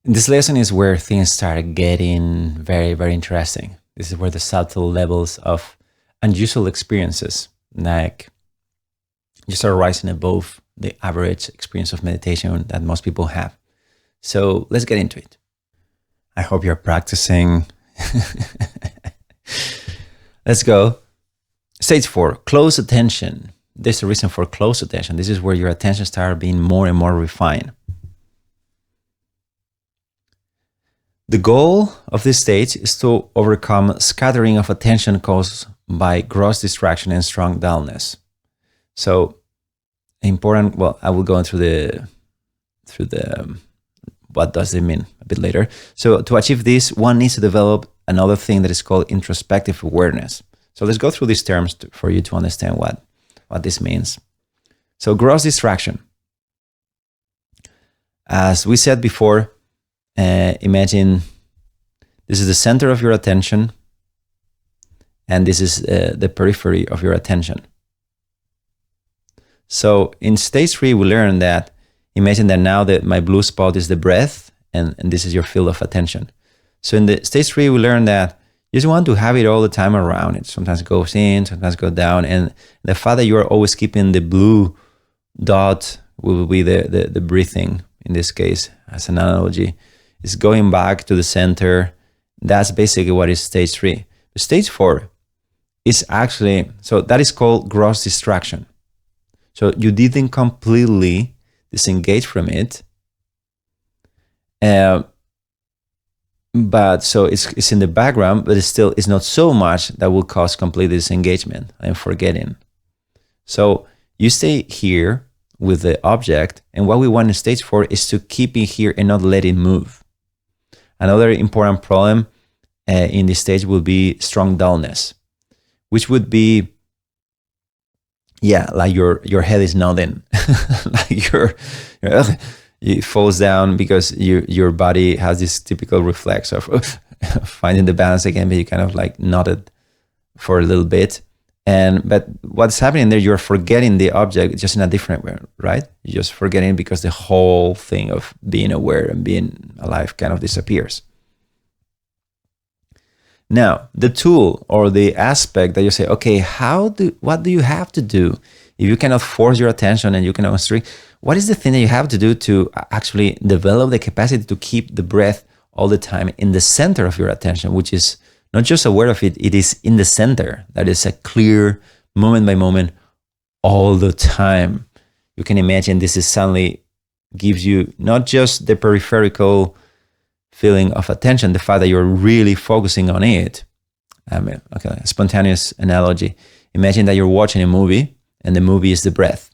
This lesson is where things start getting very, very interesting. This is where the subtle levels of unusual experiences, like you start rising above the average experience of meditation that most people have. So let's get into it. I hope you're practicing. Let's go. Stage 4, close attention. There's a reason for close attention. This is where your attention starts being more and more refined. The goal of this stage is to overcome scattering of attention caused by gross distraction and strong dullness. So important, well, I will go through the what does it mean a bit later. So to achieve this, one needs to develop another thing that is called introspective awareness. So let's go through these terms for you to understand what this means. So gross distraction. As we said before, imagine this is the center of your attention, and this is the periphery of your attention. So in stage 3, we learn that, imagine that now that my blue spot is the breath, and this is your field of attention. So in the stage 3, we learn that you just want to have it all the time around. It sometimes goes in, sometimes goes down, and the fact that you are always keeping the blue dot will be the breathing, in this case, as an analogy. It's going back to the center. That's basically what is stage 3. Stage 4 is actually, so that is called gross distraction. So you didn't completely disengage from it. But so it's in the background, but it's not so much that will cause complete disengagement and forgetting. So you stay here with the object, and what we want in stage 4 is to keep it here and not let it move. Another important problem in this stage will be strong dullness, which would be, like your head is nodding, like it falls down because your body has this typical reflex of finding the balance again, but you kind of like nodded for a little bit. But what's happening there, you're forgetting the object just in a different way, right? You're just forgetting because the whole thing of being aware and being alive kind of disappears. Now, the tool or the aspect that you say, okay, what do you have to do if you cannot force your attention and you cannot restrict? What is the thing that you have to do to actually develop the capacity to keep the breath all the time in the center of your attention, which is not just aware of it, it is in the center. That is a clear moment by moment all the time. You can imagine this is suddenly gives you not just the peripheral feeling of attention, the fact that you're really focusing on it. A spontaneous analogy. Imagine that you're watching a movie and the movie is the breath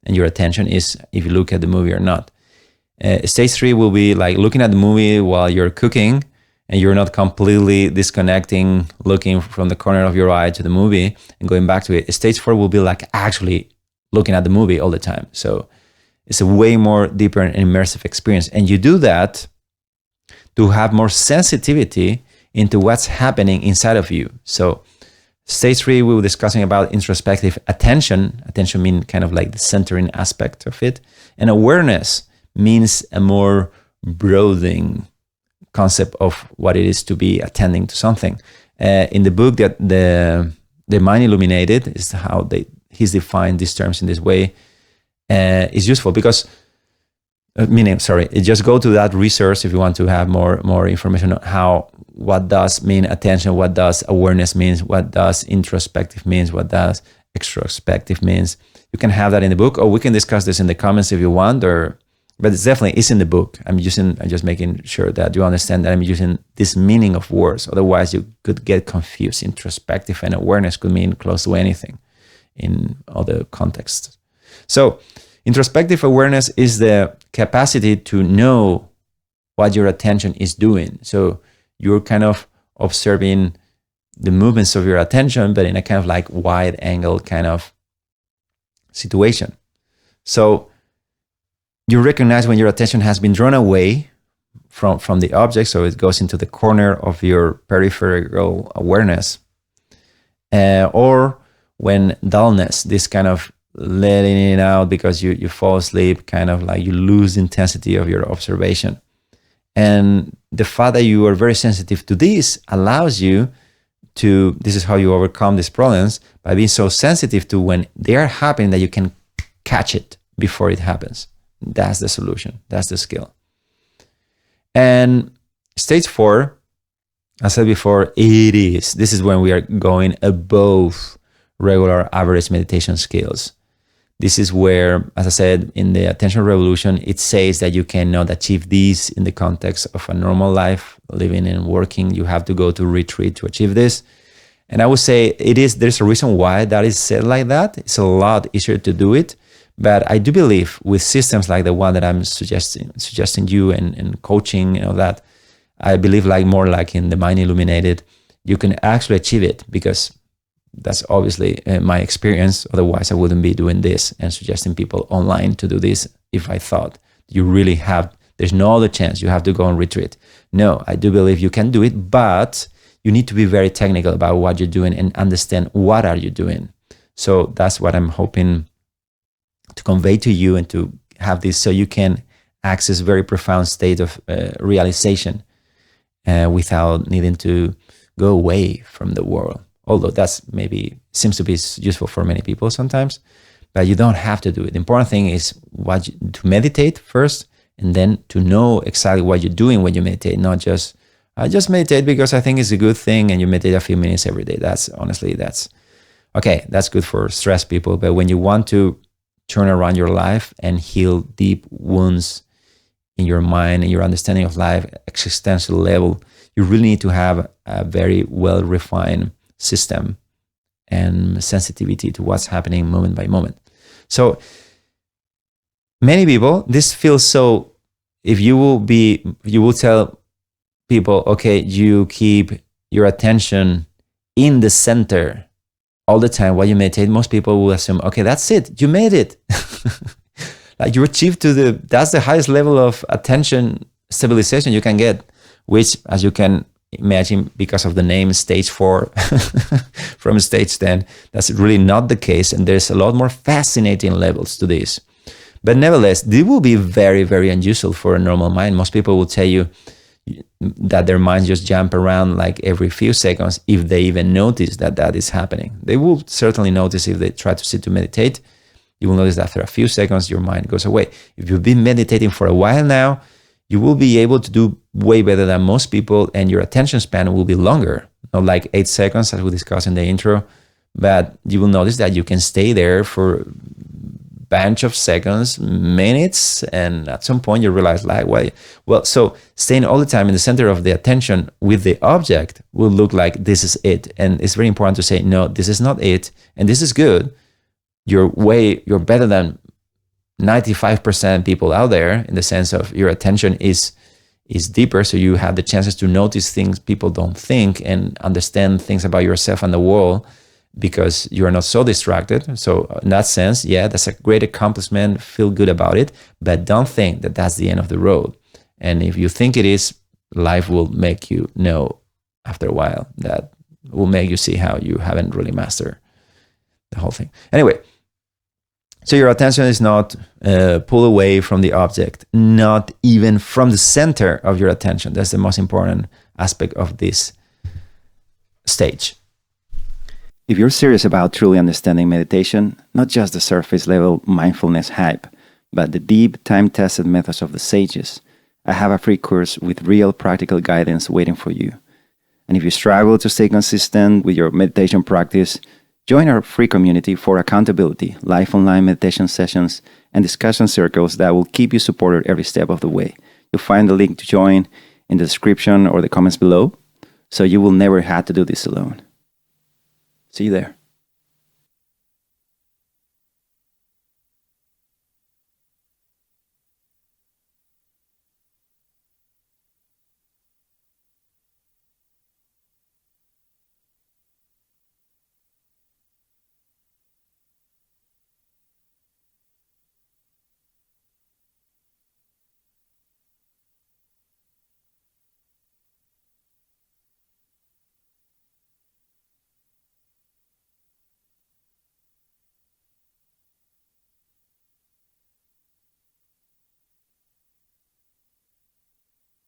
and your attention is if you look at the movie or not. Stage 3 will be like looking at the movie while you're cooking and you're not completely disconnecting, looking from the corner of your eye to the movie and going back to it. Stage 4 will be like actually looking at the movie all the time. So it's a way more deeper and immersive experience. And you do that to have more sensitivity into what's happening inside of you. So stage 3, we were discussing about introspective attention. Attention means kind of like the centering aspect of it. And awareness means a more broadening concept of what it is to be attending to something. In the book that the Mind Illuminated is how he's defined these terms in this way, is useful because just go to that resource if you want to have more information on what does mean attention, what does awareness means, what does introspective means, what does extrospective means. You can have that in the book, or we can discuss this in the comments if you want, but it's in the book. I'm just making sure that you understand that I'm using this meaning of words. Otherwise you could get confused. Introspective and awareness could mean close to anything in other contexts. So introspective awareness is the capacity to know what your attention is doing. So you're kind of observing the movements of your attention, but in a kind of like wide angle kind of situation. So you recognize when your attention has been drawn away from the object, so it goes into the corner of your peripheral awareness, or when dullness, this kind of letting it out because you fall asleep, kind of like you lose intensity of your observation. And the fact that you are very sensitive to this allows you to, this is how you overcome these problems, by being so sensitive to when they are happening that you can catch it before it happens. That's the solution. That's the skill. And stage 4, I said before, this is when we are going above regular average meditation skills. This is where, as I said, in the Attention Revolution, it says that you cannot achieve this in the context of a normal life, living and working. You have to go to retreat to achieve this. And I would say there's a reason why that is said like that. It's a lot easier to do it. But I do believe with systems like the one that I'm suggesting you and coaching and all that, I believe more like in the Mind Illuminated, you can actually achieve it, because that's obviously my experience. Otherwise, I wouldn't be doing this and suggesting people online to do this if I thought there's no other chance, you have to go on retreat. No, I do believe you can do it, but you need to be very technical about what you're doing and understand what are you doing. So that's what I'm hoping to convey to you, and to have this so you can access very profound state of realization without needing to go away from the world. Although that's maybe seems to be useful for many people sometimes, but you don't have to do it. The important thing is to meditate first, and then to know exactly what you're doing when you meditate, not just, I just meditate because I think it's a good thing, and you meditate a few minutes every day. That's okay. That's good for stressed people. But when you want to turn around your life and heal deep wounds in your mind and your understanding of life, existential level, you really need to have a very well-refined system and sensitivity to what's happening moment by moment. So many people, this feels so, if you will tell people, okay, you keep your attention in the center all the time while you meditate, most people will assume, okay, that's it, you made it. Like you achieved that's the highest level of attention stabilization you can get, which, as you can imagine, because of the name stage 4 from stage 10, that's really not the case. And there's a lot more fascinating levels to this. But nevertheless, this will be very, very unusual for a normal mind. Most people will tell you that their minds just jump around like every few seconds, if they even notice that is happening. They will certainly notice if they try to sit to meditate. You will notice that after a few seconds, your mind goes away. If you've been meditating for a while now, you will be able to do way better than most people, and your attention span will be longer, not like 8 seconds as we discussed in the intro, but you will notice that you can stay there for bunch of seconds, minutes, and at some point you realize so staying all the time in the center of the attention with the object will look like this is it. And it's very important to say, no, this is not it, and this is good. You're better than 95% people out there, in the sense of your attention is deeper, so you have the chances to notice things people don't think and understand things about yourself and the world, because you are not so distracted. So in that sense, yeah, that's a great accomplishment. Feel good about it, but don't think that that's the end of the road. And if you think it is, life will make you know after a while, that will make you see how you haven't really mastered the whole thing. Anyway, so your attention is not pulled away from the object, not even from the center of your attention. That's the most important aspect of this stage. If you're serious about truly understanding meditation, not just the surface level mindfulness hype, but the deep, time-tested methods of the sages, I have a free course with real practical guidance waiting for you. And if you struggle to stay consistent with your meditation practice, join our free community for accountability, live online meditation sessions, and discussion circles that will keep you supported every step of the way. You'll find the link to join in the description or the comments below, so you will never have to do this alone. See you there.